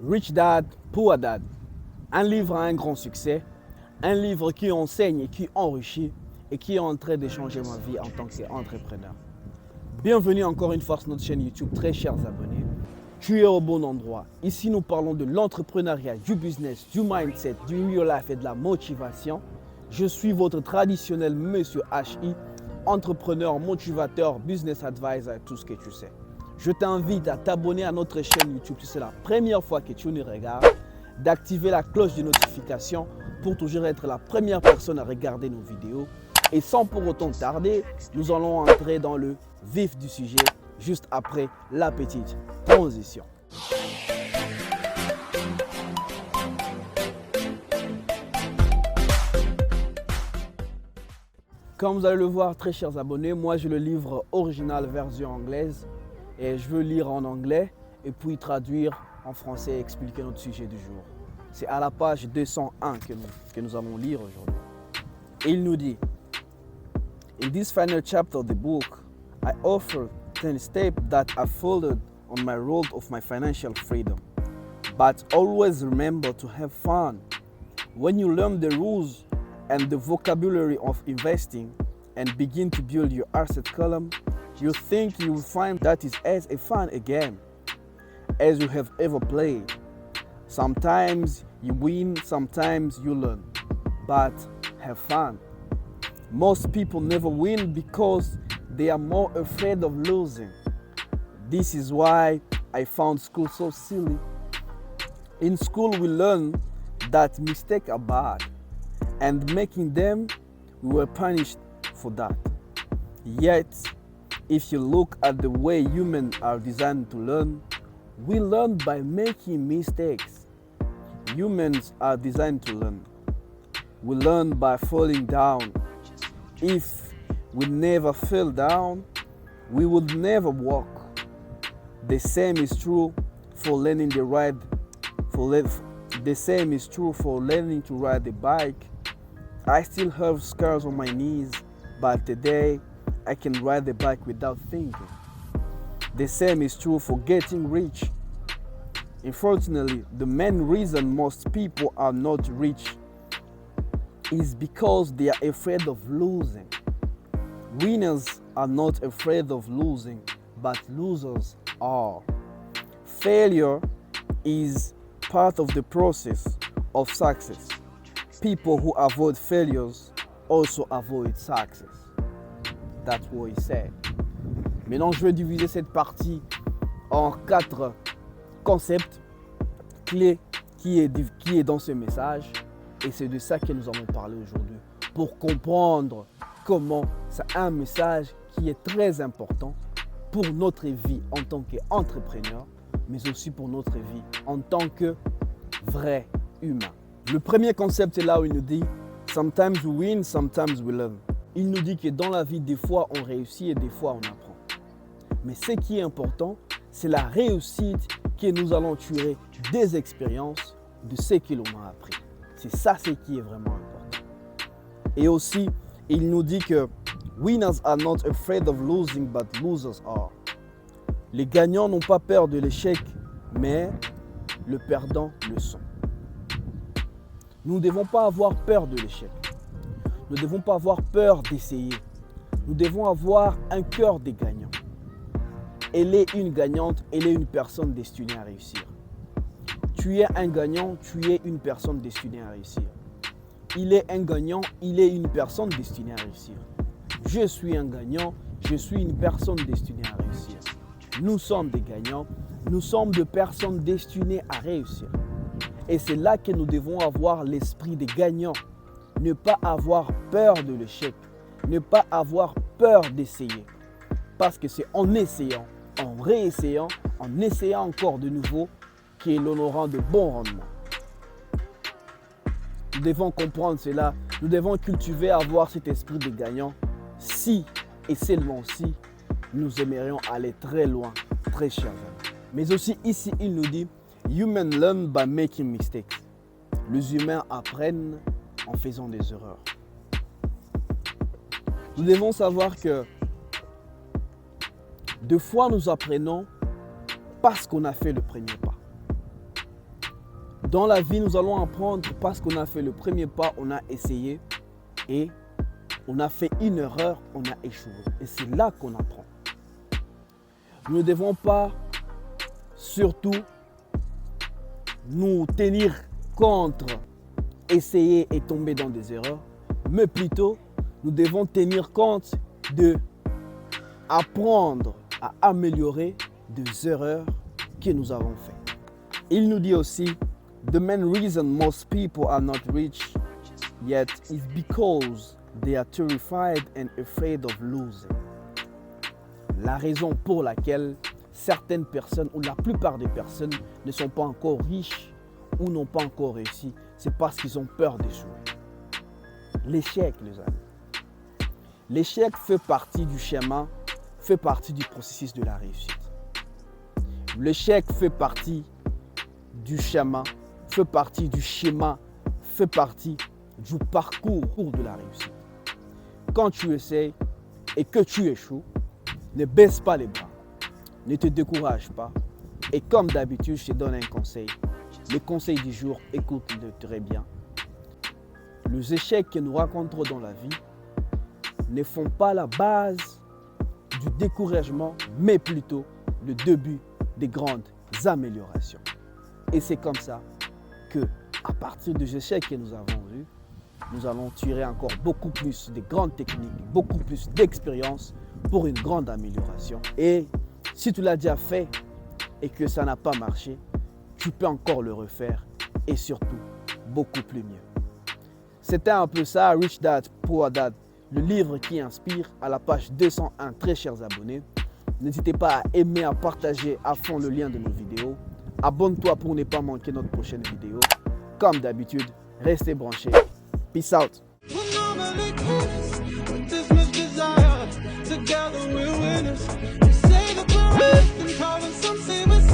Rich Dad, Poor Dad. Un livre à un grand succès, un livre qui enseigne et qui enrichit et qui est en train de changer ma vie en tant qu'entrepreneur. Bienvenue encore une fois sur notre chaîne YouTube, très chers abonnés. Tu es au bon endroit. Ici, nous parlons de l'entrepreneuriat, du business, du mindset, du new life et de la motivation. Je suis votre traditionnel Monsieur HI, entrepreneur, motivateur, business advisor, tout ce que tu sais. Je t'invite à t'abonner à notre chaîne YouTube si c'est la première fois que tu nous regardes, d'activer la cloche de notification pour toujours être la première personne à regarder nos vidéos. Et sans pour autant tarder, nous allons entrer dans le vif du sujet juste après la petite transition. Comme vous allez le voir, très chers abonnés, moi j'ai le livre original version anglaise et je veux lire en anglais et puis traduire en français et expliquer notre sujet du jour. C'est à la page 201 que nous allons lire aujourd'hui. Et il nous dit: In this final chapter of the book, I offer 10 steps that I followed on my road of my financial freedom. But always remember to have fun. When you learn the rules and the vocabulary of investing and begin to build your asset column, you think you will find that is as fun a game as you have ever played. Sometimes you win, sometimes you learn, but have fun. Most people never win because they are more afraid of losing. This is why I found school so silly. In school we learn that mistakes are bad, and making them, we were punished for that. Yet, if you look at the way humans are designed to learn, we learn by making mistakes. Humans are designed to learn. We learn by falling down. If we never fell down, we would never walk. The same is true for learning to ride the bike. I still have scars on my knees, but today I can ride the bike without thinking. The same is true for getting rich. Unfortunately, the main reason most people are not rich is because they are afraid of losing. Winners are not afraid of losing, but losers are. Failure is part of the process of success. People who avoid failures also avoid success. That's what he said. Maintenant, je vais diviser cette partie en 4 concepts clés qui est dans ce message. Et c'est de ça que nous allons parler aujourd'hui. Pour comprendre comment c'est un message qui est très important pour notre vie en tant qu'entrepreneur, mais aussi pour notre vie en tant que vrai humain. Le premier concept est là où il nous dit « Sometimes we win, sometimes we learn ». Il nous dit que dans la vie, des fois on réussit et des fois on apprend. Mais ce qui est important, c'est la réussite que nous allons tirer des expériences de ce que l'on a appris. C'est ça ce qui est vraiment important. Et aussi, il nous dit que « Winners are not afraid of losing, but losers are ». Les gagnants n'ont pas peur de l'échec, mais le perdant le sont. Nous ne devons pas avoir peur de l'échec. Nous ne devons pas avoir peur d'essayer. Nous devons avoir un cœur des gagnants. Elle est une gagnante, elle est une personne destinée à réussir. Tu es un gagnant, tu es une personne destinée à réussir. Il est un gagnant, il est une personne destinée à réussir. Je suis un gagnant, je suis une personne destinée à réussir. Nous sommes des gagnants, nous sommes des personnes destinées à réussir. Et c'est là que nous devons avoir l'esprit des gagnants. Ne pas avoir peur de l'échec, ne pas avoir peur d'essayer. Parce que c'est en essayant, en réessayant, en essayant encore de nouveau que l'on aura de bons rendements. Nous devons comprendre cela, nous devons cultiver, avoir cet esprit de gagnant si et seulement si nous aimerions aller très loin, très chers amis. Mais aussi ici, il nous dit « Humans learn by making mistakes ». Les humains apprennent en faisant des erreurs. Nous devons savoir que des fois nous apprenons parce qu'on a fait le premier pas. Dans la vie, nous allons apprendre parce qu'on a fait le premier pas, on a essayé et on a fait une erreur, on a échoué. Et c'est là qu'on apprend. Nous ne devons pas surtout nous tenir contre essayer et tomber dans des erreurs, mais plutôt nous devons tenir compte de apprendre à améliorer des erreurs que nous avons faites. Il nous dit aussi, the main reason most people are not rich yet is because they are terrified and afraid of losing. La raison pour laquelle certaines personnes ou la plupart des personnes ne sont pas encore riches ou n'ont pas encore réussi, c'est parce qu'ils ont peur d'échouer. L'échec, les amis. L'échec fait partie du schéma, fait partie du processus de la réussite. L'échec fait partie du schéma, fait partie du parcours de la réussite. Quand tu essaies et que tu échoues, ne baisse pas les bras, ne te décourage pas. Et comme d'habitude, je te donne un conseil. Le conseil du jour, écoute-le très bien. Les échecs que nous rencontrons dans la vie ne font pas la base du découragement, mais plutôt le début des grandes améliorations. Et c'est comme ça que, à partir des échecs que nous avons eus, nous allons tirer encore beaucoup plus de grandes techniques, beaucoup plus d'expérience pour une grande amélioration. Et si tu l'as déjà fait et que ça n'a pas marché, tu peux encore le refaire et surtout beaucoup plus mieux. C'était un peu ça, Rich Dad, Poor Dad, le livre qui inspire, à la page 201, très chers abonnés. N'hésitez pas à aimer, à partager à fond le lien de nos vidéos. Abonne-toi pour ne pas manquer notre prochaine vidéo. Comme d'habitude, restez branchés. Peace out. Together we're winners. You say that we're right, then call it some say we're